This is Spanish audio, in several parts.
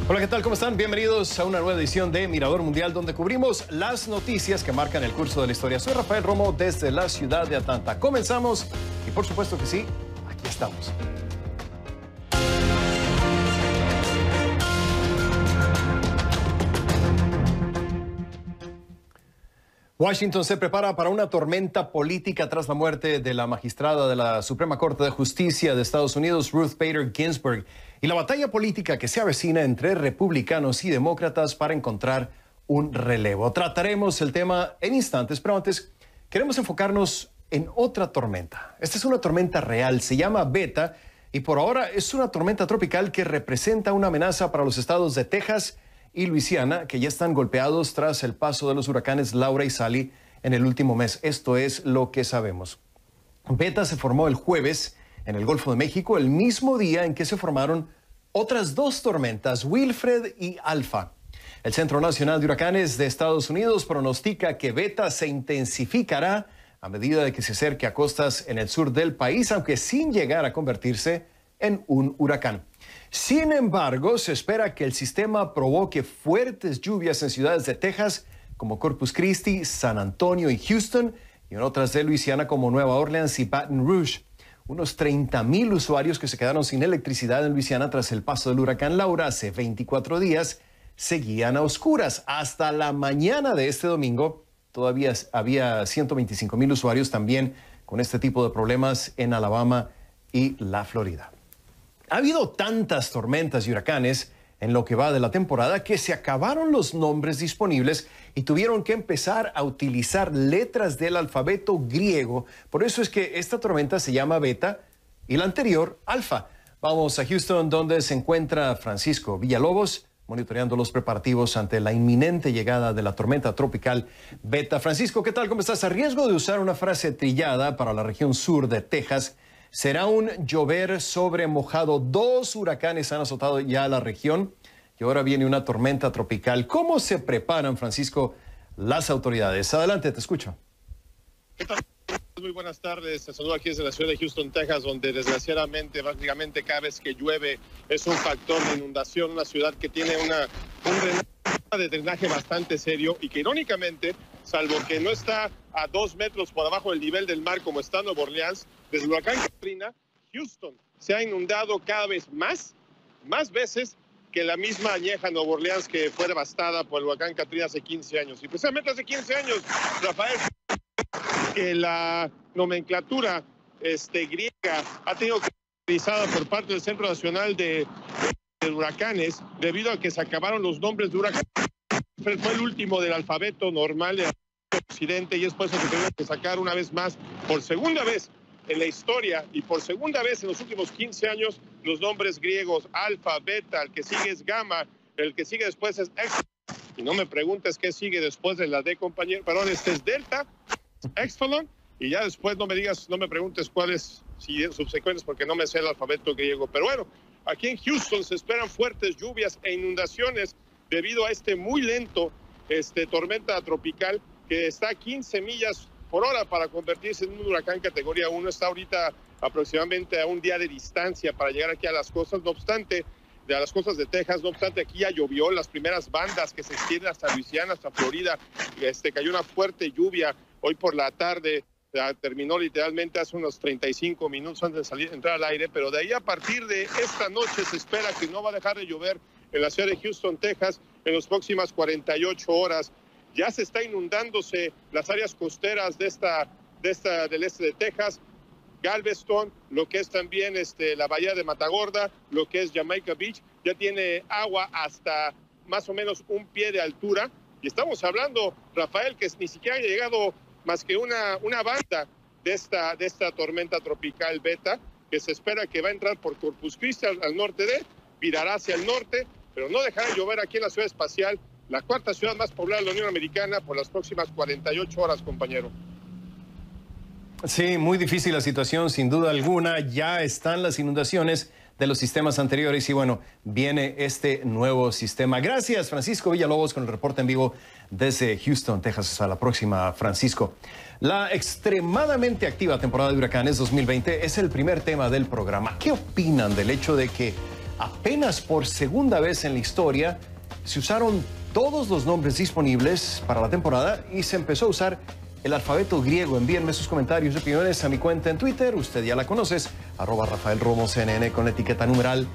Hola, ¿qué tal? ¿Cómo están? Bienvenidos a una nueva edición de Mirador Mundial, donde cubrimos las noticias que marcan el curso de la historia. Soy Rafael Romo desde la ciudad de Atlanta. Comenzamos y por supuesto que sí, aquí estamos. Washington se prepara para una tormenta política tras la muerte de la magistrada de la Suprema Corte de Justicia de Estados Unidos, Ruth Bader Ginsburg, y la batalla política que se avecina entre republicanos y demócratas para encontrar un relevo. Trataremos el tema en instantes, pero antes queremos enfocarnos en otra tormenta. Esta es una tormenta real, se llama Beta, y por ahora es una tormenta tropical que representa una amenaza para los estados de Texas y Luisiana, que ya están golpeados tras el paso de los huracanes Laura y Sally en el último mes. Esto es lo que sabemos. Beta se formó el jueves en el Golfo de México, el mismo día en que se formaron otras dos tormentas, Wilfred y Alfa. El Centro Nacional de Huracanes de Estados Unidos pronostica que Beta se intensificará a medida de que se acerque a costas en el sur del país, aunque sin llegar a convertirse en un huracán. Sin embargo, se espera que el sistema provoque fuertes lluvias en ciudades de Texas como Corpus Christi, San Antonio y Houston, y en otras de Luisiana como Nueva Orleans y Baton Rouge. Unos 30,000 usuarios que se quedaron sin electricidad en Luisiana tras el paso del huracán Laura hace 24 días seguían a oscuras. Hasta la mañana de este domingo todavía había 125,000 usuarios también con este tipo de problemas en Alabama y la Florida. Ha habido tantas tormentas y huracanes en lo que va de la temporada que se acabaron los nombres disponibles y tuvieron que empezar a utilizar letras del alfabeto griego. Por eso es que esta tormenta se llama Beta y la anterior Alfa. Vamos a Houston, donde se encuentra Francisco Villalobos, monitoreando los preparativos ante la inminente llegada de la tormenta tropical Beta. Francisco, ¿qué tal? ¿Cómo estás? A riesgo de usar una frase trillada para la región sur de Texas, será un llover sobre mojado. Dos huracanes han azotado ya la región y ahora viene una tormenta tropical. ¿Cómo se preparan, Francisco, las autoridades? Adelante, te escucho. ¿Qué tal? Muy buenas tardes. Te saludo aquí desde la ciudad de Houston, Texas, donde desgraciadamente prácticamente cada vez que llueve es un factor de inundación. Una ciudad que tiene un de drenaje bastante serio y que irónicamente, salvo que no está a 2 metros por abajo del nivel del mar como está Nueva Orleans, desde el huracán Katrina, Houston se ha inundado cada vez más veces que la misma añeja Nueva Orleans, que fue devastada por el huracán Katrina hace 15 años. Y precisamente hace 15 años, Rafael, que la nomenclatura griega ha tenido que ser utilizada por parte del Centro Nacional de Huracanes debido a que se acabaron los nombres de huracanes. Fue el último del alfabeto normal del occidente y es por eso que tenemos que sacar una vez más, por segunda vez en la historia y por segunda vez en los últimos 15 años, los nombres griegos: alfa, beta, el que sigue es gamma, el que sigue después es X. Y no me preguntes qué sigue después de la D, compañero. Perdón, este es delta, Exfolon, y ya después no me preguntes cuáles subsecuentes, porque no me sé el alfabeto griego. Pero bueno, aquí en Houston se esperan fuertes lluvias e inundaciones debido a este muy lento tormenta tropical que está a 15 millas por hora para convertirse en un huracán categoría 1. Está ahorita aproximadamente a un día de distancia para llegar aquí a las costas. No obstante, de las costas de Texas, no obstante, aquí ya llovió. Las primeras bandas que se extienden hasta Luisiana, hasta Florida, cayó una fuerte lluvia hoy por la tarde. Terminó literalmente hace unos 35 minutos antes de entrar al aire, pero de ahí a partir de esta noche se espera que no va a dejar de llover en la ciudad de Houston, Texas, en las próximas 48 horas. Ya se está inundándose las áreas costeras del este de Texas, Galveston, lo que es también la bahía de Matagorda, lo que es Jamaica Beach, ya tiene agua hasta más o menos un pie de altura. Y estamos hablando, Rafael, que ni siquiera ha llegado más que una banda de esta tormenta tropical Beta, que se espera que va a entrar por Corpus Christi al norte virará hacia el norte, pero no dejará de llover aquí en la ciudad espacial, la cuarta ciudad más poblada de la Unión Americana, por las próximas 48 horas, compañero. Sí, muy difícil la situación, sin duda alguna. Ya están las inundaciones de los sistemas anteriores y bueno, viene este nuevo sistema. Gracias, Francisco Villalobos, con el reporte en vivo desde Houston, Texas. Hasta la próxima, Francisco. La extremadamente activa temporada de huracanes 2020 es el primer tema del programa. ¿Qué opinan del hecho de que apenas por segunda vez en la historia se usaron todos los nombres disponibles para la temporada y se empezó a usar el alfabeto griego. Envíenme sus comentarios y opiniones a mi cuenta en Twitter, usted ya la conoces, @RafaelRomosCNN con la etiqueta numeral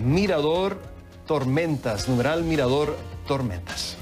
Mirador Tormentas, numeral Mirador Tormentas.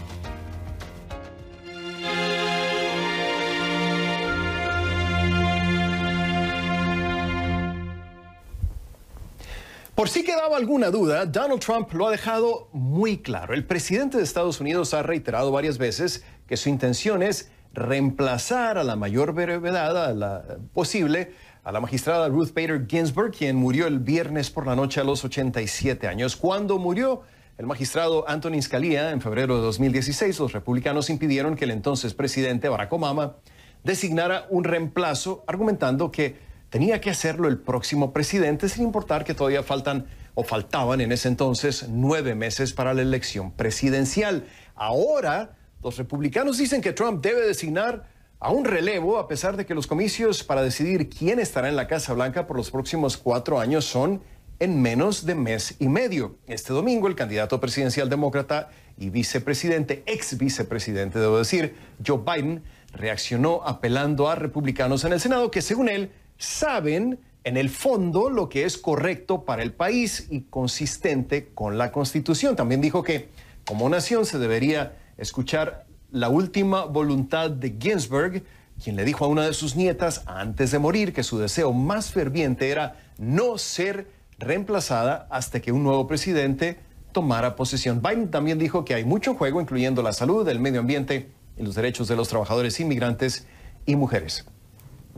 Por si quedaba alguna duda, Donald Trump lo ha dejado muy claro. El presidente de Estados Unidos ha reiterado varias veces que su intención es reemplazar a la mayor brevedad posible a la magistrada Ruth Bader Ginsburg, quien murió el viernes por la noche a los 87 años. Cuando murió el magistrado Antonin Scalia en febrero de 2016, los republicanos impidieron que el entonces presidente Barack Obama designara un reemplazo, argumentando que tenía que hacerlo el próximo presidente, sin importar que todavía faltaban en ese entonces 9 meses para la elección presidencial. Ahora, los republicanos dicen que Trump debe designar a un relevo, a pesar de que los comicios para decidir quién estará en la Casa Blanca por los próximos 4 años son en menos de mes y medio. Este domingo, el candidato presidencial demócrata y ex vicepresidente, debo decir, Joe Biden, reaccionó apelando a republicanos en el Senado que, según él, saben en el fondo lo que es correcto para el país y consistente con la Constitución. También dijo que como nación se debería escuchar la última voluntad de Ginsburg, quien le dijo a una de sus nietas antes de morir que su deseo más ferviente era no ser reemplazada hasta que un nuevo presidente tomara posesión. Biden también dijo que hay mucho en juego, incluyendo la salud, el medio ambiente y los derechos de los trabajadores inmigrantes y mujeres.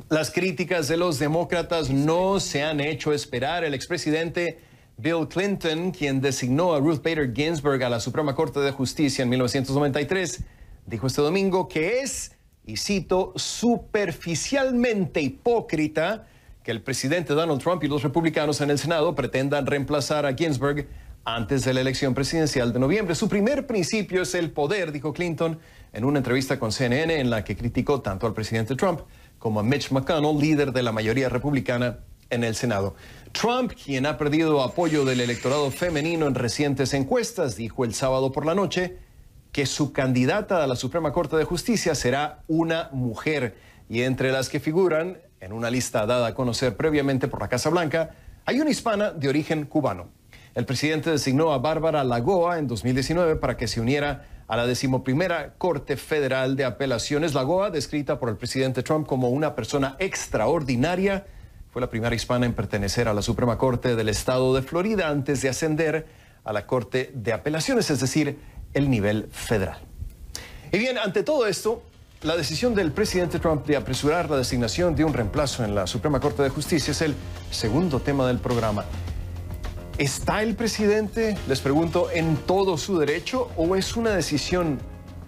Las críticas de los demócratas no se han hecho esperar. El expresidente Bill Clinton, quien designó a Ruth Bader Ginsburg a la Suprema Corte de Justicia en 1993, dijo este domingo que es, y cito, superficialmente hipócrita que el presidente Donald Trump y los republicanos en el Senado pretendan reemplazar a Ginsburg antes de la elección presidencial de noviembre. Su primer principio es el poder, dijo Clinton en una entrevista con CNN, en la que criticó tanto al presidente Trump como a Mitch McConnell, líder de la mayoría republicana en el Senado. Trump, quien ha perdido apoyo del electorado femenino en recientes encuestas, dijo el sábado por la noche que su candidata a la Suprema Corte de Justicia será una mujer. Y entre las que figuran en una lista dada a conocer previamente por la Casa Blanca, hay una hispana de origen cubano. El presidente designó a Bárbara Lagoa en 2019 para que se uniera a la 11ª Corte Federal de Apelaciones. Lagoa, descrita por el presidente Trump como una persona extraordinaria, fue la primera hispana en pertenecer a la Suprema Corte del Estado de Florida antes de ascender a la Corte de Apelaciones, es decir, el nivel federal. Y bien, ante todo esto, la decisión del presidente Trump de apresurar la designación de un reemplazo en la Suprema Corte de Justicia es el segundo tema del programa. ¿Está el presidente, les pregunto, en todo su derecho o es una decisión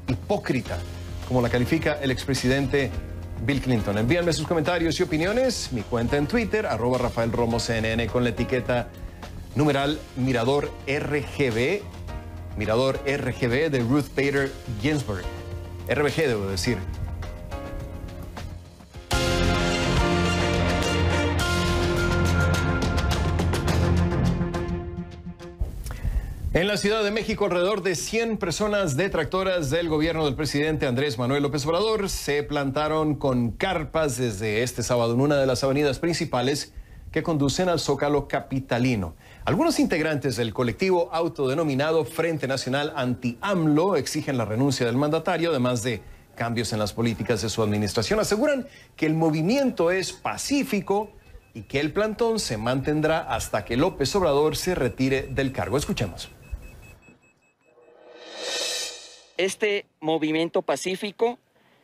hipócrita, como la califica el expresidente Bill Clinton? Envíenme sus comentarios y opiniones. Mi cuenta en Twitter, @RafaelRomosCNN, con la etiqueta numeral Mirador RGB de Ruth Bader Ginsburg. RBG, debo decir. En la Ciudad de México, alrededor de 100 personas detractoras del gobierno del presidente Andrés Manuel López Obrador se plantaron con carpas desde este sábado en una de las avenidas principales que conducen al Zócalo capitalino. Algunos integrantes del colectivo autodenominado Frente Nacional Anti-AMLO exigen la renuncia del mandatario, además de cambios en las políticas de su administración. Aseguran que el movimiento es pacífico y que el plantón se mantendrá hasta que López Obrador se retire del cargo. Escuchemos. Este movimiento pacífico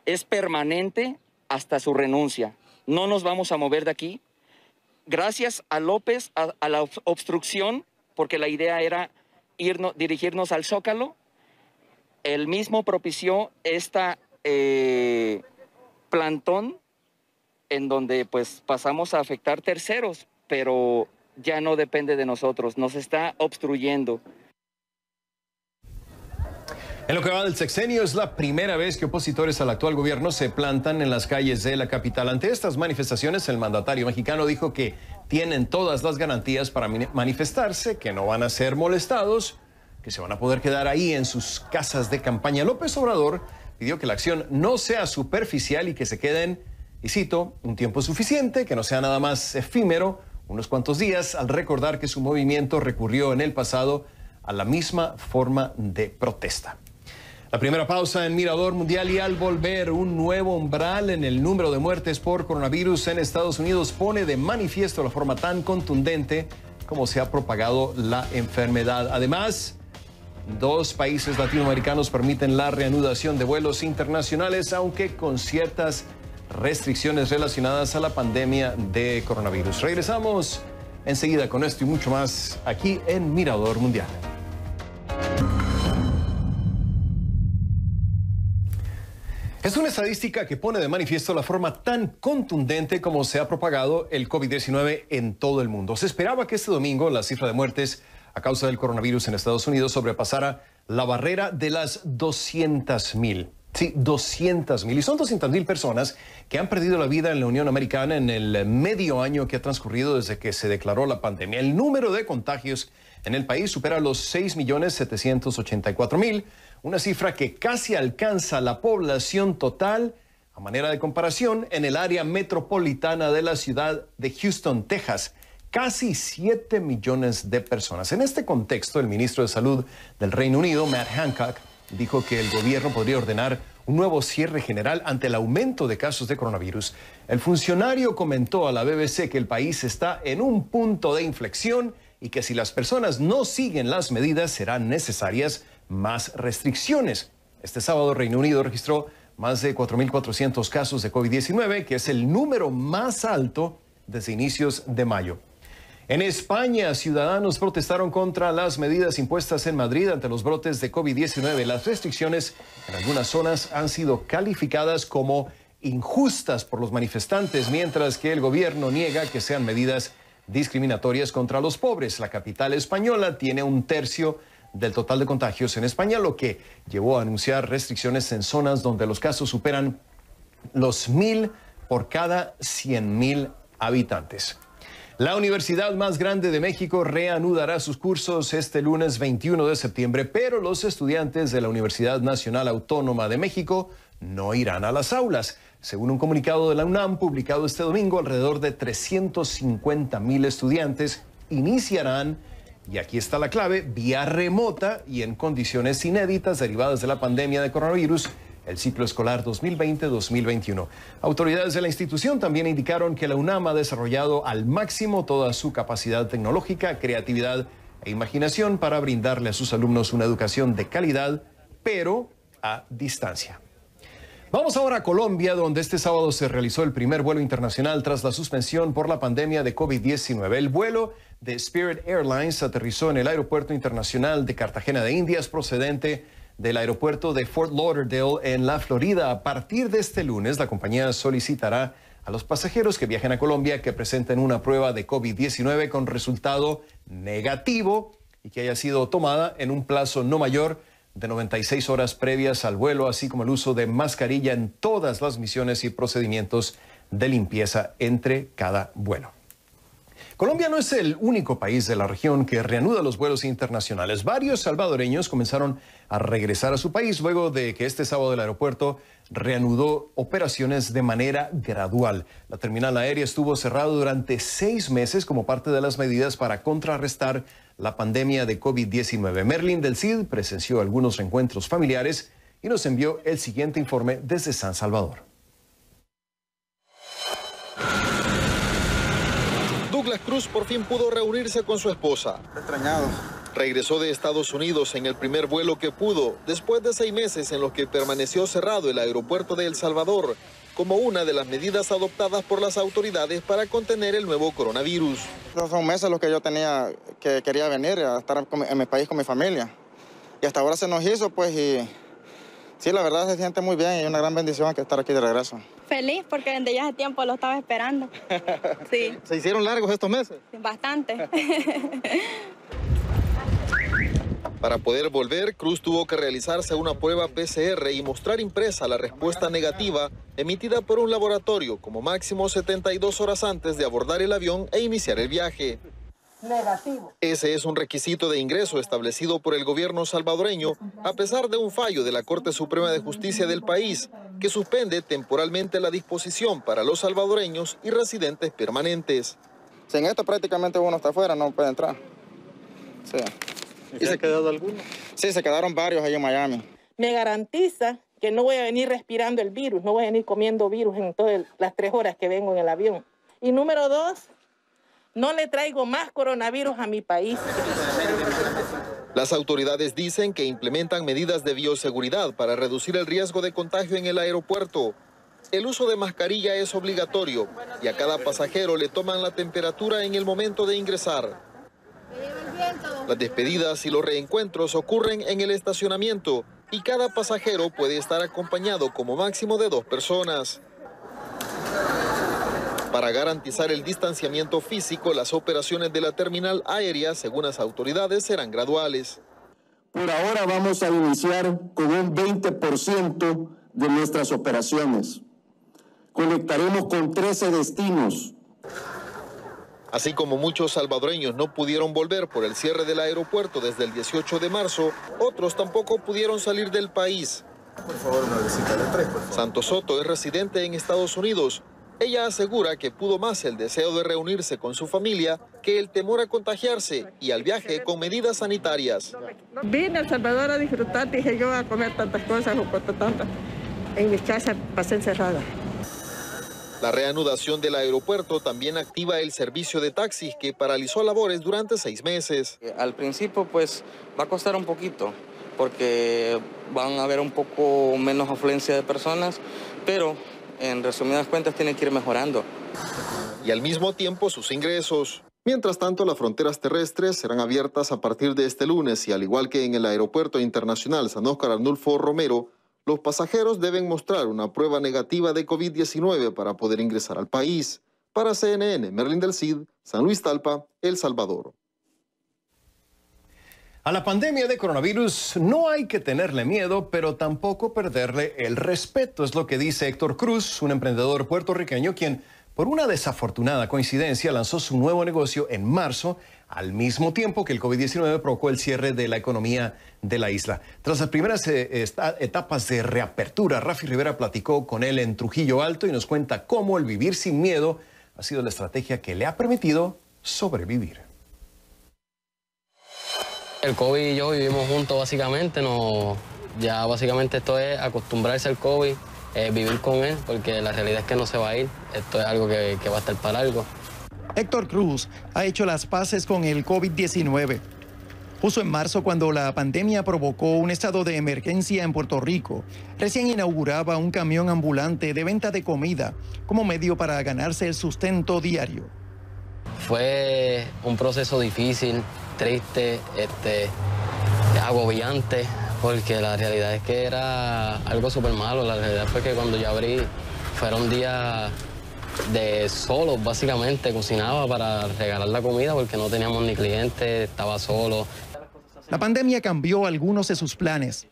es permanente hasta su renuncia. No nos vamos a mover de aquí. Gracias a López, a la obstrucción, porque la idea era dirigirnos al Zócalo, él mismo propició esta plantón en donde pues pasamos a afectar terceros, pero ya no depende de nosotros, nos está obstruyendo. En lo que va del sexenio, es la primera vez que opositores al actual gobierno se plantan en las calles de la capital. Ante estas manifestaciones, el mandatario mexicano dijo que tienen todas las garantías para manifestarse, que no van a ser molestados, que se van a poder quedar ahí en sus casas de campaña. López Obrador pidió que la acción no sea superficial y que se queden, y cito, un tiempo suficiente, que no sea nada más efímero, unos cuantos días, al recordar que su movimiento recurrió en el pasado a la misma forma de protesta. La primera pausa en Mirador Mundial, y al volver, un nuevo umbral en el número de muertes por coronavirus en Estados Unidos pone de manifiesto la forma tan contundente como se ha propagado la enfermedad. Además, 2 países latinoamericanos permiten la reanudación de vuelos internacionales, aunque con ciertas restricciones relacionadas a la pandemia de coronavirus. Regresamos enseguida con esto y mucho más aquí en Mirador Mundial. Es una estadística que pone de manifiesto la forma tan contundente como se ha propagado el COVID-19 en todo el mundo. Se esperaba que este domingo la cifra de muertes a causa del coronavirus en Estados Unidos sobrepasara la barrera de las 200,000. Sí, 200,000. Y son 200,000 personas que han perdido la vida en la Unión Americana en el medio año que ha transcurrido desde que se declaró la pandemia. El número de contagios en el país supera los 6,784,000, una cifra que casi alcanza la población total, a manera de comparación, en el área metropolitana de la ciudad de Houston, Texas. Casi 7 millones de personas. En este contexto, el ministro de Salud del Reino Unido, Matt Hancock, dijo que el gobierno podría ordenar un nuevo cierre general ante el aumento de casos de coronavirus. El funcionario comentó a la BBC que el país está en un punto de inflexión y que si las personas no siguen las medidas serán necesarias más restricciones. Este sábado, Reino Unido registró más de 4,400 casos de COVID-19, que es el número más alto desde inicios de mayo. En España, ciudadanos protestaron contra las medidas impuestas en Madrid ante los brotes de COVID-19. Las restricciones en algunas zonas han sido calificadas como injustas por los manifestantes, mientras que el gobierno niega que sean medidas discriminatorias contra los pobres. La capital española tiene 1/3 del total de contagios en España, lo que llevó a anunciar restricciones en zonas donde los casos superan los 1,000 por cada 100,000 habitantes. La universidad más grande de México reanudará sus cursos este lunes 21 de septiembre, pero los estudiantes de la Universidad Nacional Autónoma de México no irán a las aulas. Según un comunicado de la UNAM publicado este domingo, alrededor de 350,000 estudiantes iniciarán, y aquí está la clave, vía remota y en condiciones inéditas derivadas de la pandemia de coronavirus, el ciclo escolar 2020-2021. Autoridades de la institución también indicaron que la UNAM ha desarrollado al máximo toda su capacidad tecnológica, creatividad e imaginación para brindarle a sus alumnos una educación de calidad, pero a distancia. Vamos ahora a Colombia, donde este sábado se realizó el primer vuelo internacional tras la suspensión por la pandemia de COVID-19. El vuelo de Spirit Airlines aterrizó en el Aeropuerto Internacional de Cartagena de Indias, procedente del aeropuerto de Fort Lauderdale en la Florida. A partir de este lunes, la compañía solicitará a los pasajeros que viajen a Colombia que presenten una prueba de COVID-19 con resultado negativo y que haya sido tomada en un plazo no mayor de 96 horas previas al vuelo, así como el uso de mascarilla en todas las misiones y procedimientos de limpieza entre cada vuelo. Colombia no es el único país de la región que reanuda los vuelos internacionales. Varios salvadoreños comenzaron a regresar a su país luego de que este sábado el aeropuerto reanudó operaciones de manera gradual. La terminal aérea estuvo cerrada durante 6 meses como parte de las medidas para contrarrestar la pandemia de COVID-19. Merlin del Cid presenció algunos reencuentros familiares y nos envió el siguiente informe desde San Salvador. Douglas Cruz por fin pudo reunirse con su esposa. Extrañado. Regresó de Estados Unidos en el primer vuelo que pudo, después de 6 meses en los que permaneció cerrado el aeropuerto de El Salvador, como una de las medidas adoptadas por las autoridades para contener el nuevo coronavirus. Son meses los que yo tenía que quería venir a estar en mi país con mi familia. Y hasta ahora se nos hizo, pues, y sí, la verdad se siente muy bien y una gran bendición que estar aquí de regreso. Feliz porque desde ya hace tiempo lo estaba esperando. Sí. ¿Se hicieron largos estos meses? Bastante. Para poder volver, Cruz tuvo que realizarse una prueba PCR y mostrar impresa la respuesta negativa emitida por un laboratorio como máximo 72 horas antes de abordar el avión e iniciar el viaje. Negativo. Ese es un requisito de ingreso establecido por el gobierno salvadoreño a pesar de un fallo de la Corte Suprema de Justicia del país que suspende temporalmente la disposición para los salvadoreños y residentes permanentes. Sin esto prácticamente uno está afuera, no puede entrar. Sí. ¿Y se ha quedado alguno? Sí, se quedaron varios ahí en Miami. Me garantiza que no voy a venir respirando el virus, no voy a venir comiendo virus en todas las 3 horas que vengo en el avión. Y número 2, no le traigo más coronavirus a mi país. Las autoridades dicen que implementan medidas de bioseguridad para reducir el riesgo de contagio en el aeropuerto. El uso de mascarilla es obligatorio y a cada pasajero le toman la temperatura en el momento de ingresar. Las despedidas y los reencuentros ocurren en el estacionamiento y cada pasajero puede estar acompañado como máximo de 2 personas. Para garantizar el distanciamiento físico, las operaciones de la terminal aérea, según las autoridades, serán graduales. Por ahora vamos a iniciar con un 20% de nuestras operaciones. Conectaremos con 13 destinos. Así como muchos salvadoreños no pudieron volver por el cierre del aeropuerto desde el 18 de marzo, otros tampoco pudieron salir del país. Por favor, una visita de 3, por favor. Santos Soto es residente en Estados Unidos. Ella asegura que pudo más el deseo de reunirse con su familia que el temor a contagiarse y al viaje con medidas sanitarias. Vine a El Salvador a disfrutar, dije yo, a comer tantas cosas o tantas. En mi casa pasé encerrada. La reanudación del aeropuerto también activa el servicio de taxis que paralizó labores durante 6 meses. Al principio pues va a costar un poquito porque van a haber un poco menos afluencia de personas, pero en resumidas cuentas tienen que ir mejorando. Y al mismo tiempo sus ingresos. Mientras tanto, las fronteras terrestres serán abiertas a partir de este lunes y al igual que en el Aeropuerto Internacional San Óscar Arnulfo Romero, los pasajeros deben mostrar una prueba negativa de COVID-19 para poder ingresar al país. Para CNN, Merlin del Cid, San Luis Talpa, El Salvador. A la pandemia de coronavirus no hay que tenerle miedo, pero tampoco perderle el respeto, es lo que dice Héctor Cruz, un emprendedor puertorriqueño quien, por una desafortunada coincidencia, lanzó su nuevo negocio en marzo, al mismo tiempo que el COVID-19 provocó el cierre de la economía de la isla. Tras las primeras etapas de reapertura, Rafi Rivera platicó con él en Trujillo Alto y nos cuenta cómo el vivir sin miedo ha sido la estrategia que le ha permitido sobrevivir. El COVID y yo vivimos juntos básicamente, ya básicamente esto es acostumbrarse al COVID, vivir con él, porque la realidad es que no se va a ir, esto es algo que va a estar para algo. Héctor Cruz ha hecho las paces con el COVID-19. Justo en marzo, cuando la pandemia provocó un estado de emergencia en Puerto Rico, recién inauguraba un camión ambulante de venta de comida como medio para ganarse el sustento diario. Fue un proceso difícil, triste, agobiante, porque la realidad es que era algo súper malo. La realidad fue que cuando yo abrí, fueron días de solo, básicamente, cocinaba para regalar la comida porque no teníamos ni clientes, estaba solo. La pandemia cambió algunos de sus planes.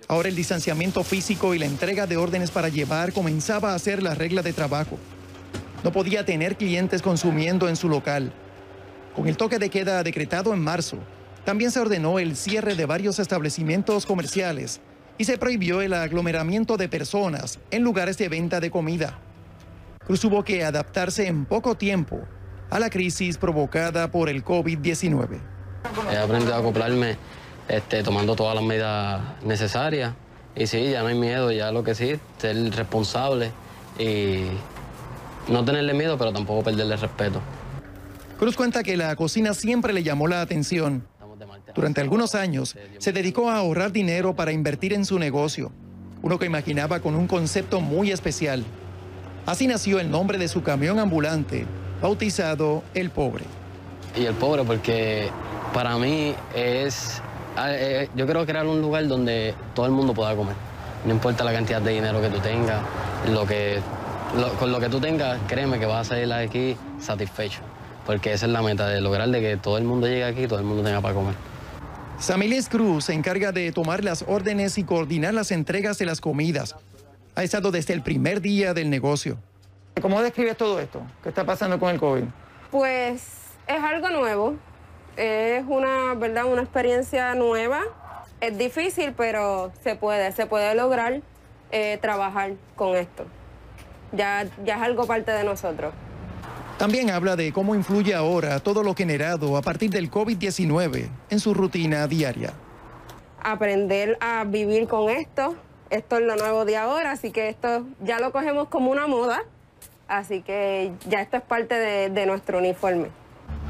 Ahora el distanciamiento físico y la entrega de órdenes para llevar comenzaba a ser la regla de trabajo. No podía tener clientes consumiendo en su local. Con el toque de queda decretado en marzo, también se ordenó el cierre de varios establecimientos comerciales y se prohibió el aglomeramiento de personas en lugares de venta de comida. Cruz tuvo que adaptarse en poco tiempo a la crisis provocada por el COVID-19. He aprendido a acoplarme tomando todas las medidas necesarias y sí, ya no hay miedo, ya lo que sí, ser responsable y no tenerle miedo, pero tampoco perderle respeto. Cruz cuenta que la cocina siempre le llamó la atención. Durante algunos años se dedicó a ahorrar dinero para invertir en su negocio, uno que imaginaba con un concepto muy especial. Así nació el nombre de su camión ambulante, bautizado El Pobre. Y El Pobre porque para mí yo quiero crear un lugar donde todo el mundo pueda comer. No importa la cantidad de dinero que tú tengas, con lo que tú tengas, créeme que vas a salir de aquí satisfecho. Porque esa es la meta, de lograr de que todo el mundo llegue aquí y todo el mundo tenga para comer. Samilis Cruz se encarga de tomar las órdenes y coordinar las entregas de las comidas. Ha estado desde el primer día del negocio. ¿Cómo describes todo esto? ¿Qué está pasando con el COVID? Pues es algo nuevo, es una experiencia nueva. Es difícil, pero se puede lograr trabajar con esto. Ya es algo parte de nosotros. También habla de cómo influye ahora todo lo generado a partir del COVID-19 en su rutina diaria. Aprender a vivir con esto es lo nuevo de ahora, así que esto ya lo cogemos como una moda, así que ya esto es parte de nuestro uniforme.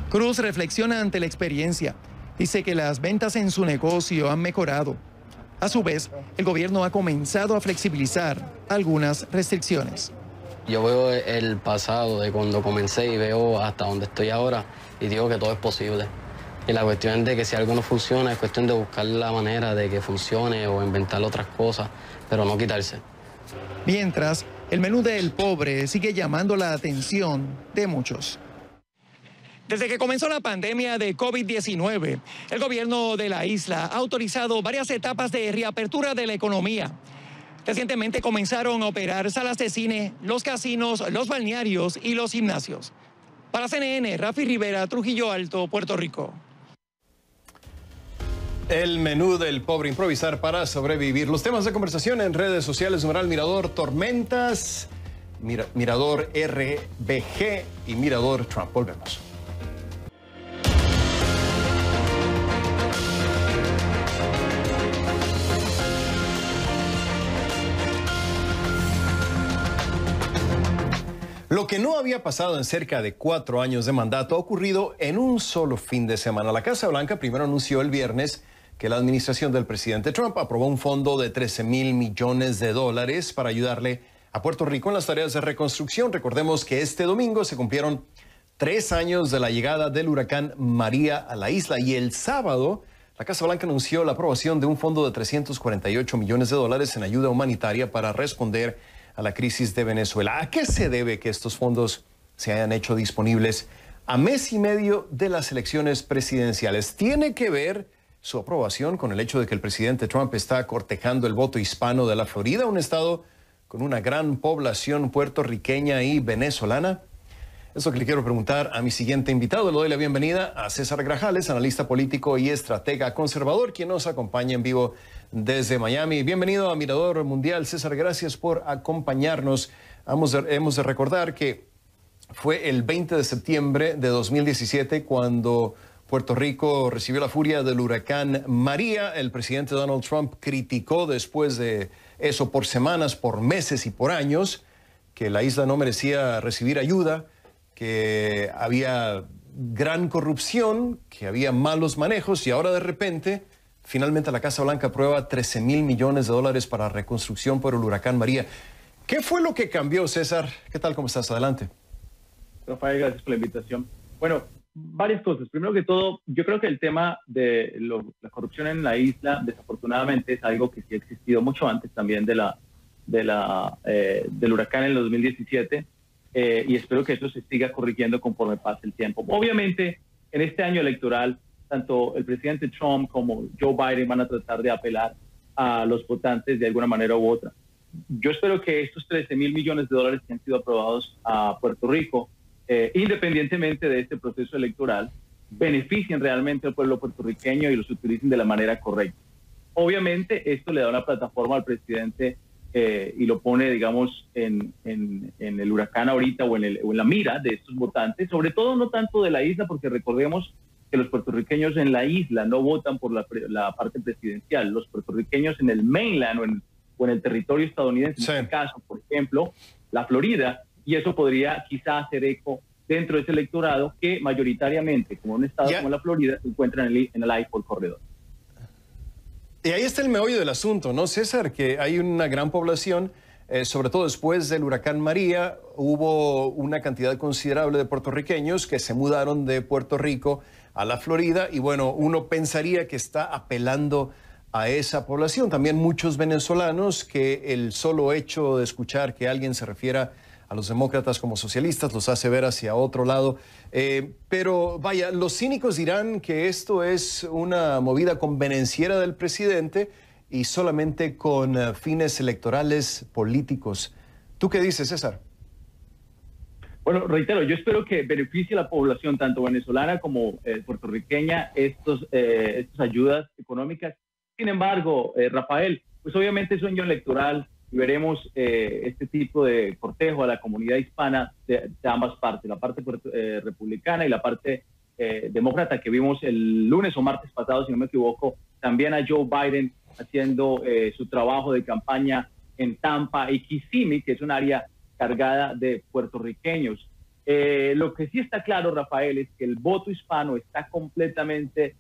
Cruz reflexiona ante la experiencia. Dice que las ventas en su negocio han mejorado. A su vez, el gobierno ha comenzado a flexibilizar algunas restricciones. Yo veo el pasado de cuando comencé y veo hasta donde estoy ahora y digo que todo es posible. Y la cuestión de que si algo no funciona es cuestión de buscar la manera de que funcione o inventar otras cosas, pero no quitarse. Mientras, el menú del pobre sigue llamando la atención de muchos. Desde que comenzó la pandemia de COVID-19, el gobierno de la isla ha autorizado varias etapas de reapertura de la economía. Recientemente comenzaron a operar salas de cine, los casinos, los balnearios y los gimnasios. Para CNN, Rafi Rivera, Trujillo Alto, Puerto Rico. El menú del pobre, improvisar para sobrevivir. Los temas de conversación en redes sociales, numeral Mirador Tormentas, Mirador RBG y Mirador Trump. Volvemos. Lo que no había pasado en cerca de 4 años de mandato ha ocurrido en un solo fin de semana. La Casa Blanca primero anunció el viernes que la administración del presidente Trump aprobó un fondo de $13,000 millones para ayudarle a Puerto Rico en las tareas de reconstrucción. Recordemos que este domingo se cumplieron 3 años de la llegada del huracán María a la isla y el sábado la Casa Blanca anunció la aprobación de un fondo de $348 millones en ayuda humanitaria para responder a la crisis de Venezuela. ¿A qué se debe que estos fondos se hayan hecho disponibles a mes y medio de las elecciones presidenciales? ¿Tiene que ver su aprobación con el hecho de que el presidente Trump está cortejando el voto hispano de la Florida, un estado con una gran población puertorriqueña y venezolana? Es lo que le quiero preguntar a mi siguiente invitado. Le doy la bienvenida a César Grajales, analista político y estratega conservador, quien nos acompaña en vivo desde Miami. Bienvenido a Mirador Mundial. César, gracias por acompañarnos. Hemos de recordar que fue el 20 de septiembre de 2017 cuando Puerto Rico recibió la furia del huracán María. El presidente Donald Trump criticó después de eso por semanas, por meses y por años que la isla no merecía recibir ayuda, que había gran corrupción, que había malos manejos y ahora de repente, finalmente la Casa Blanca aprueba $13,000 millones para reconstrucción por el huracán María. ¿Qué fue lo que cambió, César? ¿Qué tal? ¿Cómo estás? Adelante. Rafael, gracias por la invitación. Bueno, varias cosas. Primero que todo, yo creo que el tema de la corrupción en la isla, desafortunadamente, es algo que sí ha existido mucho antes también del huracán en el 2017. Y espero que eso se siga corrigiendo conforme pase el tiempo. Obviamente, en este año electoral, tanto el presidente Trump como Joe Biden van a tratar de apelar a los votantes de alguna manera u otra. Yo espero que estos $13,000 millones que han sido aprobados a Puerto Rico, independientemente de este proceso electoral, beneficien realmente al pueblo puertorriqueño y los utilicen de la manera correcta. Obviamente, esto le da una plataforma al presidente y lo pone, digamos, en el huracán ahorita o en la mira de estos votantes, sobre todo no tanto de la isla, porque recordemos que los puertorriqueños en la isla no votan por la parte presidencial. Los puertorriqueños en el mainland o en el territorio estadounidense, en este caso, por ejemplo, la Florida, y eso podría quizá hacer eco dentro de ese electorado que mayoritariamente, como un estado como la Florida, se encuentra en el I-4 corredor. Y ahí está el meollo del asunto, ¿no, César? Que hay una gran población, sobre todo después del huracán María, hubo una cantidad considerable de puertorriqueños que se mudaron de Puerto Rico a la Florida y bueno, uno pensaría que está apelando a esa población. También muchos venezolanos que el solo hecho de escuchar que alguien se refiera a los demócratas como socialistas, los hace ver hacia otro lado. Pero vaya, los cínicos dirán que esto es una movida convenenciera del presidente y solamente con fines electorales políticos. ¿Tú qué dices, César? Bueno, reitero, yo espero que beneficie a la población, tanto venezolana como puertorriqueña, estas ayudas económicas. Sin embargo, Rafael, pues obviamente es un año electoral y veremos este tipo de cortejo a la comunidad hispana de ambas partes, la parte republicana y la parte demócrata, que vimos el lunes o martes pasado, si no me equivoco, también a Joe Biden haciendo su trabajo de campaña en Tampa y Kissimmee, que es un área cargada de puertorriqueños. Lo que sí está claro, Rafael, es que el voto hispano está completamente,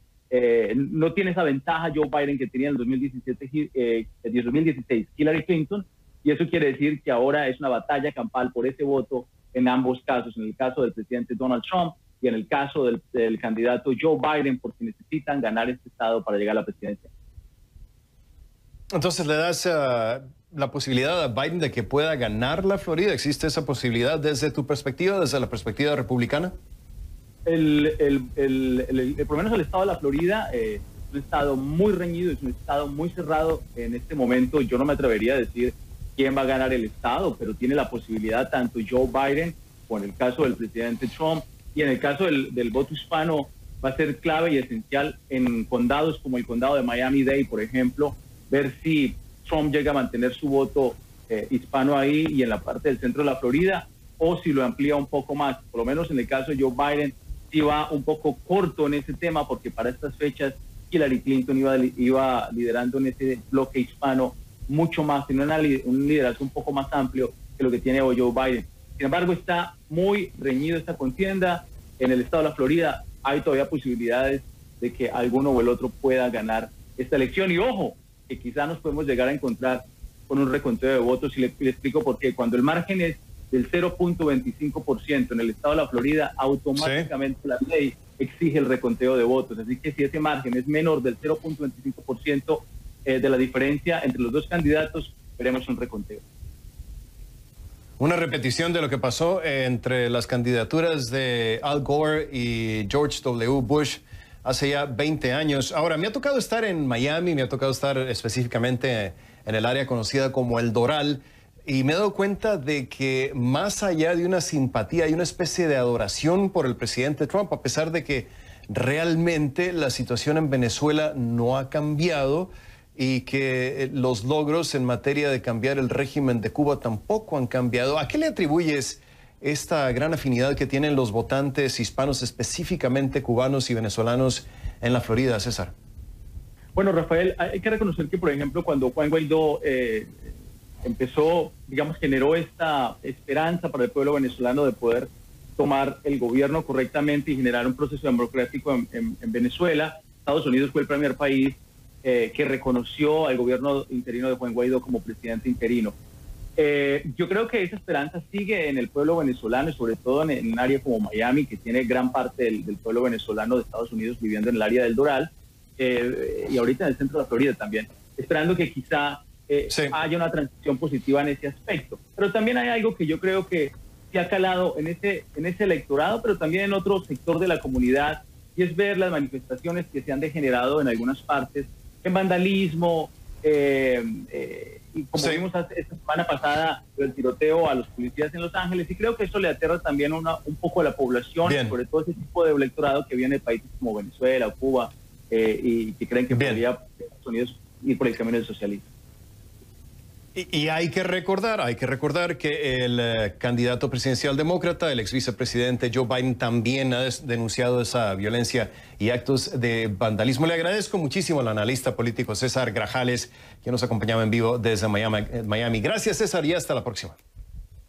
no tiene esa ventaja Joe Biden que tenía en el 2016 Hillary Clinton, y eso quiere decir que ahora es una batalla campal por ese voto en ambos casos, en el caso del presidente Donald Trump y en el caso del candidato Joe Biden, porque necesitan ganar este estado para llegar a la presidencia. Entonces le das la posibilidad a Biden de que pueda ganar la Florida. ¿Existe esa posibilidad desde tu perspectiva, desde la perspectiva republicana? Por lo menos el estado de la Florida es un estado muy reñido, es un estado muy cerrado en este momento. Yo no me atrevería a decir quién va a ganar el estado, pero tiene la posibilidad tanto Joe Biden, o en el caso del presidente Trump, y en el caso del voto hispano va a ser clave y esencial en condados como el condado de Miami-Dade, por ejemplo, ver si Trump llega a mantener su voto hispano ahí y en la parte del centro de la Florida, o si lo amplía un poco más. Por lo menos en el caso de Joe Biden, sí va un poco corto en ese tema, porque para estas fechas Hillary Clinton iba liderando en ese bloque hispano mucho más, tiene un liderazgo un poco más amplio que lo que tiene hoy Joe Biden. Sin embargo, está muy reñido esta contienda. En el estado de la Florida hay todavía posibilidades de que alguno o el otro pueda ganar esta elección. Y ojo, que quizá nos podemos llegar a encontrar con un reconteo de votos, y le explico por qué. Cuando el margen es del 0.25% en el estado de la Florida, automáticamente la ley exige el reconteo de votos. Así que si ese margen es menor del 0.25% de la diferencia entre los dos candidatos, veremos un reconteo. Una repetición de lo que pasó entre las candidaturas de Al Gore y George W. Bush hace ya 20 años. Ahora, me ha tocado estar en Miami, me ha tocado estar específicamente en el área conocida como El Doral, y me he dado cuenta de que más allá de una simpatía, hay una especie de adoración por el presidente Trump, a pesar de que realmente la situación en Venezuela no ha cambiado y que los logros en materia de cambiar el régimen de Cuba tampoco han cambiado. ¿A qué le atribuyes esta gran afinidad que tienen los votantes hispanos, específicamente cubanos y venezolanos, en la Florida, César? Bueno, Rafael, hay que reconocer que, por ejemplo, cuando Juan Guaidó empezó, digamos, generó esta esperanza para el pueblo venezolano de poder tomar el gobierno correctamente y generar un proceso democrático en Venezuela, Estados Unidos fue el primer país que reconoció al gobierno interino de Juan Guaidó como presidente interino. Yo creo que esa esperanza sigue en el pueblo venezolano, y sobre todo en un área como Miami, que tiene gran parte del pueblo venezolano de Estados Unidos viviendo en el área del Doral, y ahorita en el centro de la Florida también, esperando que quizá haya una transición positiva en ese aspecto. Pero también hay algo que yo creo que se ha calado en ese electorado, pero también en otro sector de la comunidad, y es ver las manifestaciones que se han degenerado en algunas partes, en vandalismo, y como vimos esta semana pasada, el tiroteo a los policías en Los Ángeles, y creo que eso le aterra también un poco a la población, sobre todo ese tipo de electorado que viene de países como Venezuela o Cuba, y que creen que podría Estados Unidos ir por el camino del socialismo. Y hay que recordar que el candidato presidencial demócrata, el ex vicepresidente Joe Biden, también ha denunciado esa violencia y actos de vandalismo. Le agradezco muchísimo al analista político César Grajales, que nos acompañaba en vivo desde Miami. Gracias, César, y hasta la próxima.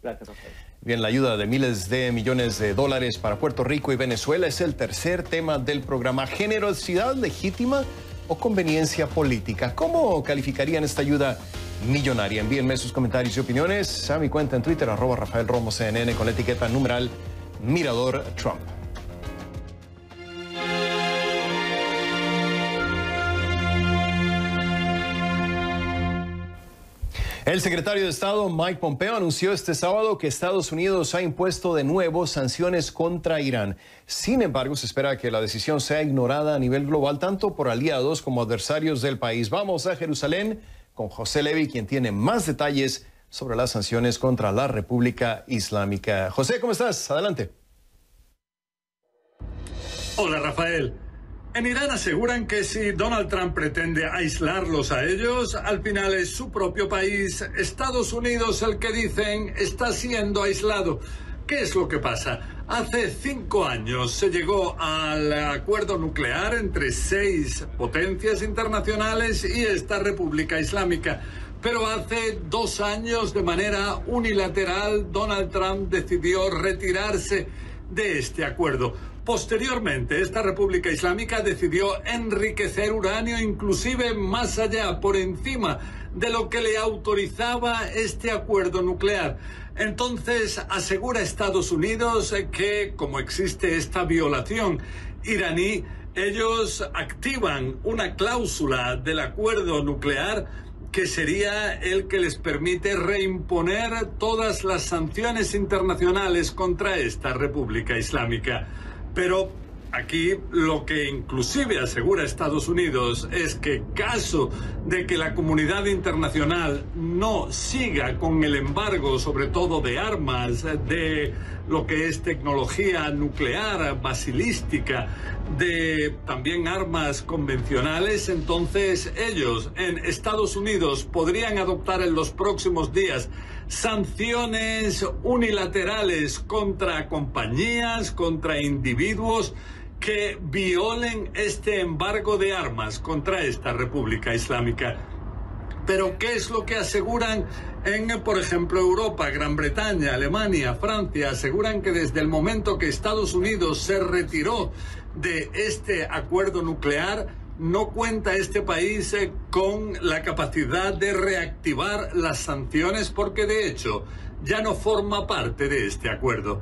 Gracias, Rafael. Bien, la ayuda de miles de millones de dólares para Puerto Rico y Venezuela es el tercer tema del programa. ¿Generosidad legítima o conveniencia política? ¿Cómo calificarían esta ayuda millonaria? Envíenme sus comentarios y opiniones a mi cuenta en Twitter, @RafaelRomosCNN, con la etiqueta numeral Mirador Trump. El secretario de Estado Mike Pompeo anunció este sábado que Estados Unidos ha impuesto de nuevo sanciones contra Irán. Sin embargo, se espera que la decisión sea ignorada a nivel global, tanto por aliados como adversarios del país. Vamos a Jerusalén con José Levi, quien tiene más detalles sobre las sanciones contra la República Islámica. José, ¿cómo estás? Adelante. Hola, Rafael. En Irán aseguran que si Donald Trump pretende aislarlos a ellos, al final es su propio país, Estados Unidos, el que dicen está siendo aislado. ¿Qué es lo que pasa? Hace 5 años se llegó al acuerdo nuclear entre 6 potencias internacionales y esta República Islámica. Pero hace 2 años, de manera unilateral, Donald Trump decidió retirarse de este acuerdo. Posteriormente, esta República Islámica decidió enriquecer uranio, inclusive más allá, por encima de lo que le autorizaba este acuerdo nuclear. Entonces, asegura Estados Unidos que, como existe esta violación iraní, ellos activan una cláusula del acuerdo nuclear que sería el que les permite reimponer todas las sanciones internacionales contra esta República Islámica. Pero aquí lo que inclusive asegura Estados Unidos es que caso de que la comunidad internacional no siga con el embargo, sobre todo de armas, de lo que es tecnología nuclear, basilística, de también armas convencionales, entonces ellos en Estados Unidos podrían adoptar en los próximos días sanciones unilaterales contra compañías, contra individuos que violen este embargo de armas contra esta República Islámica. Pero ¿qué es lo que aseguran en, por ejemplo, Europa, Gran Bretaña, Alemania, Francia? Aseguran que desde el momento que Estados Unidos se retiró de este acuerdo nuclear, no cuenta este país con la capacidad de reactivar las sanciones porque, de hecho, ya no forma parte de este acuerdo.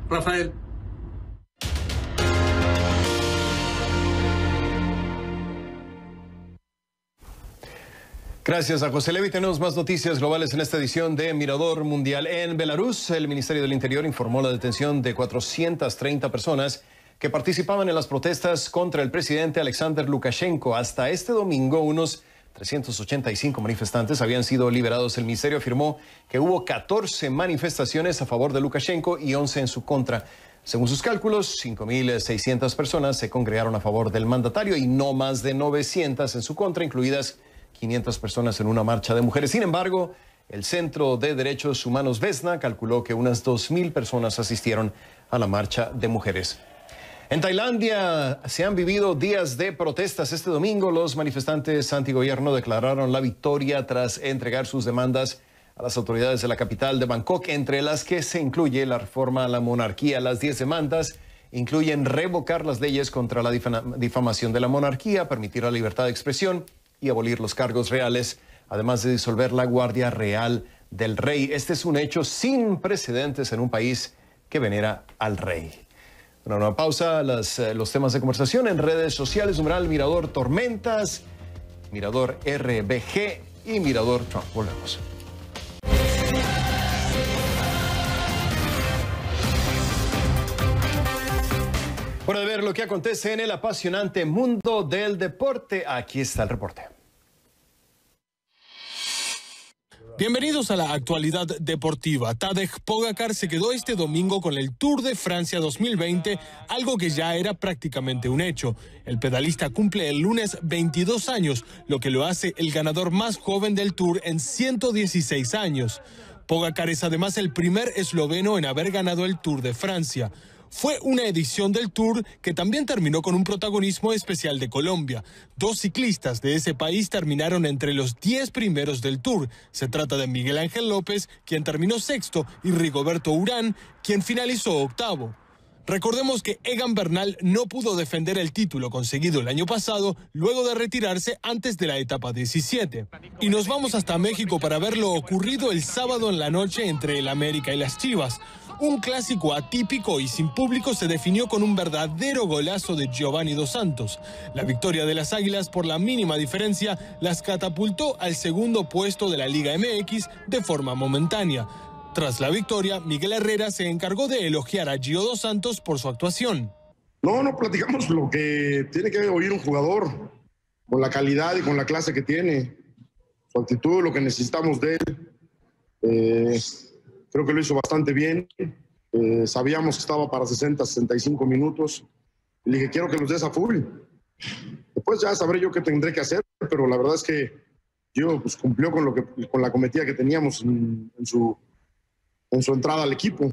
Rafael. Gracias a José Levi. Tenemos más noticias globales en esta edición de Mirador Mundial. En Belarus, el Ministerio del Interior informó la detención de 430 personas que participaban en las protestas contra el presidente Alexander Lukashenko. Hasta este domingo, unos 385 manifestantes habían sido liberados. El ministerio afirmó que hubo 14 manifestaciones a favor de Lukashenko y 11 en su contra. Según sus cálculos, 5.600 personas se congregaron a favor del mandatario y no más de 900 en su contra, incluidas 500 personas en una marcha de mujeres. Sin embargo, el Centro de Derechos Humanos Vesna calculó que unas 2.000 personas asistieron a la marcha de mujeres. En Tailandia se han vivido días de protestas. Este domingo los manifestantes antigobierno declararon la victoria tras entregar sus demandas a las autoridades de la capital de Bangkok, entre las que se incluye la reforma a la monarquía. Las 10 demandas incluyen revocar las leyes contra la difamación de la monarquía, permitir la libertad de expresión y abolir los cargos reales, además de disolver la Guardia Real del Rey. Este es un hecho sin precedentes en un país que venera al rey. Una pausa, los temas de conversación en redes sociales, numeral Mirador Tormentas, Mirador RBG y Mirador Trump. Volvemos. Hora de ver lo que acontece en el apasionante mundo del deporte. Aquí está el reporte. Bienvenidos a la actualidad deportiva. Tadej Pogačar se quedó este domingo con el Tour de Francia 2020, algo que ya era prácticamente un hecho. El pedalista cumple el lunes 22 años, lo que lo hace el ganador más joven del Tour en 116 años. Pogačar es además el primer esloveno en haber ganado el Tour de Francia. Fue una edición del Tour que también terminó con un protagonismo especial de Colombia. 2 ciclistas de ese país terminaron entre los 10 primeros del Tour. Se trata de Miguel Ángel López, quien terminó sexto, y Rigoberto Urán, quien finalizó octavo. Recordemos que Egan Bernal no pudo defender el título conseguido el año pasado luego de retirarse antes de la etapa 17. Y nos vamos hasta México para ver lo ocurrido el sábado en la noche entre el América y las Chivas. Un clásico atípico y sin público se definió con un verdadero golazo de Giovanni Dos Santos. La victoria de las Águilas por la mínima diferencia las catapultó al segundo puesto de la Liga MX de forma momentánea. Tras la victoria, Miguel Herrera se encargó de elogiar a Gio Dos Santos por su actuación. No platicamos lo que tiene que oír un jugador, con la calidad y con la clase que tiene, su actitud, lo que necesitamos de él. Creo que lo hizo bastante bien. Sabíamos que estaba para 60, 65 minutos. Le dije, quiero que los des a full. Después ya sabré yo qué tendré que hacer, pero la verdad es que Gio pues, cumplió con la cometida que teníamos en su entrada al equipo.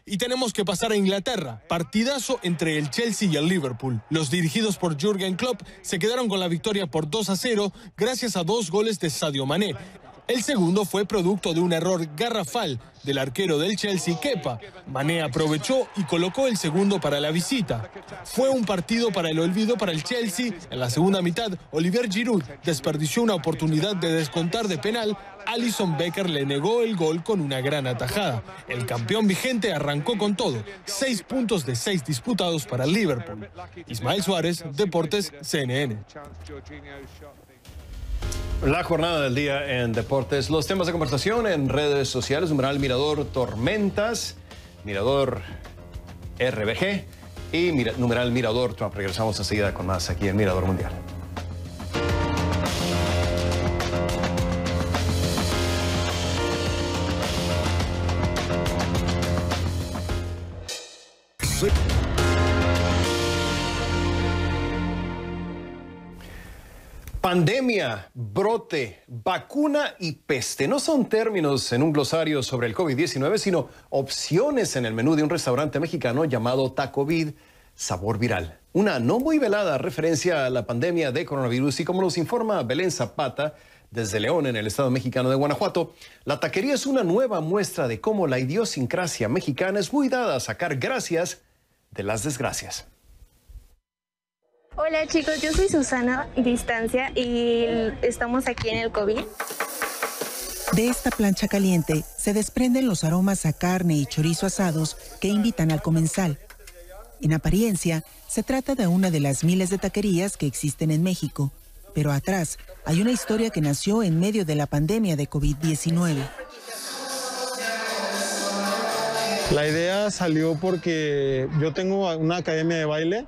Y tenemos que pasar a Inglaterra. Partidazo entre el Chelsea y el Liverpool. Los dirigidos por Jürgen Klopp se quedaron con la victoria por 2-0 gracias a 2 goles de Sadio Mané. El segundo fue producto de un error garrafal del arquero del Chelsea, Kepa. Mané aprovechó y colocó el segundo para la visita. Fue un partido para el olvido para el Chelsea. En la segunda mitad, Olivier Giroud desperdició una oportunidad de descontar de penal. Alisson Becker le negó el gol con una gran atajada. El campeón vigente arrancó con todo. 6 puntos de 6 disputados para el Liverpool. Ismael Suárez, Deportes, CNN. La jornada del día en Deportes. Los temas de conversación en redes sociales. Numeral Mirador Tormentas, Mirador RBG y numeral Mirador Trump. Regresamos enseguida con más aquí en Mirador Mundial. Pandemia, brote, vacuna y peste no son términos en un glosario sobre el COVID-19, sino opciones en el menú de un restaurante mexicano llamado Tacovid, sabor viral. Una no muy velada referencia a la pandemia de coronavirus y como nos informa Belén Zapata, desde León, en el estado mexicano de Guanajuato, la taquería es una nueva muestra de cómo la idiosincrasia mexicana es muy dada a sacar gracias de las desgracias. Hola chicos, yo soy Susana Distancia y estamos aquí en el COVID. De esta plancha caliente se desprenden los aromas a carne y chorizo asados que invitan al comensal. En apariencia, se trata de una de las miles de taquerías que existen en México, pero atrás hay una historia que nació en medio de la pandemia de COVID-19. La idea salió porque yo tengo una academia de baile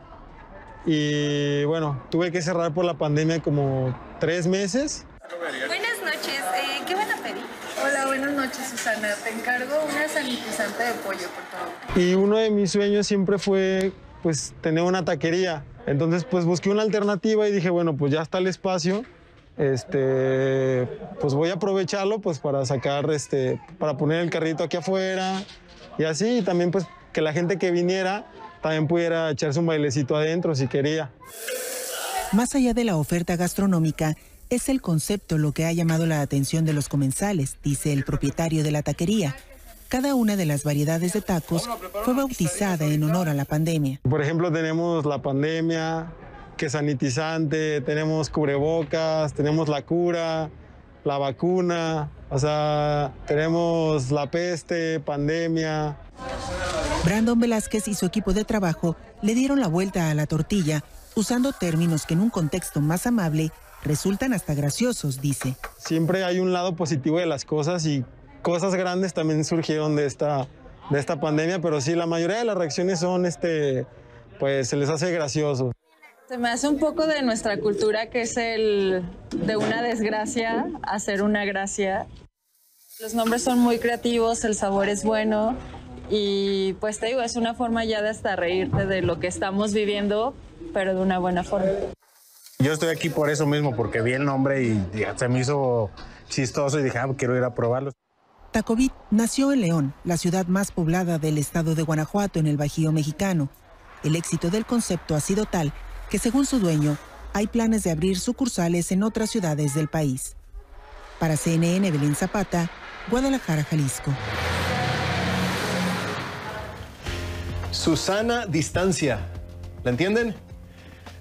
y bueno, tuve que cerrar por la pandemia como 3 meses. Buenas noches, ¿qué van a pedir? Hola, buenas noches Susana, te encargo una sanitizante de pollo, por favor. Y uno de mis sueños siempre fue pues tener una taquería, entonces pues busqué una alternativa y dije bueno, pues ya está el espacio, pues voy a aprovecharlo pues para sacar, para poner el carrito aquí afuera y así, y también pues que la gente que viniera también pudiera echarse un bailecito adentro si quería. Más allá de la oferta gastronómica, es el concepto lo que ha llamado la atención de los comensales, dice el propietario de la taquería. Cada una de las variedades de tacos fue bautizada en honor a la pandemia. Por ejemplo, tenemos la pandemia, que es sanitizante, tenemos cubrebocas, tenemos la cura, la vacuna, o sea, tenemos la peste, pandemia. Brandon Velázquez y su equipo de trabajo le dieron la vuelta a la tortilla usando términos que en un contexto más amable resultan hasta graciosos, dice. Siempre hay un lado positivo de las cosas y cosas grandes también surgieron de esta pandemia, pero sí, la mayoría de las reacciones son, pues se les hace gracioso. Se me hace un poco de nuestra cultura que es el de una desgracia hacer una gracia. Los nombres son muy creativos, el sabor es bueno. Y pues te digo, es una forma ya de hasta reírte de lo que estamos viviendo, pero de una buena forma. Yo estoy aquí por eso mismo, porque vi el nombre y se me hizo chistoso y dije, quiero ir a probarlo. Tacovid nació en León, la ciudad más poblada del estado de Guanajuato en el Bajío mexicano. El éxito del concepto ha sido tal que, según su dueño, hay planes de abrir sucursales en otras ciudades del país. Para CNN, Belén Zapata, Guadalajara, Jalisco. Susana Distancia, ¿la entienden?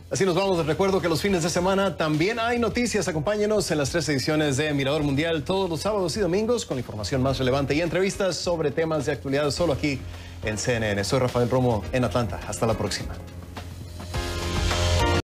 Así nos vamos. Les recuerdo que los fines de semana también hay noticias. Acompáñenos en las 3 ediciones de Mirador Mundial todos los sábados y domingos con información más relevante y entrevistas sobre temas de actualidad solo aquí en CNN. Soy Rafael Romo en Atlanta. Hasta la próxima.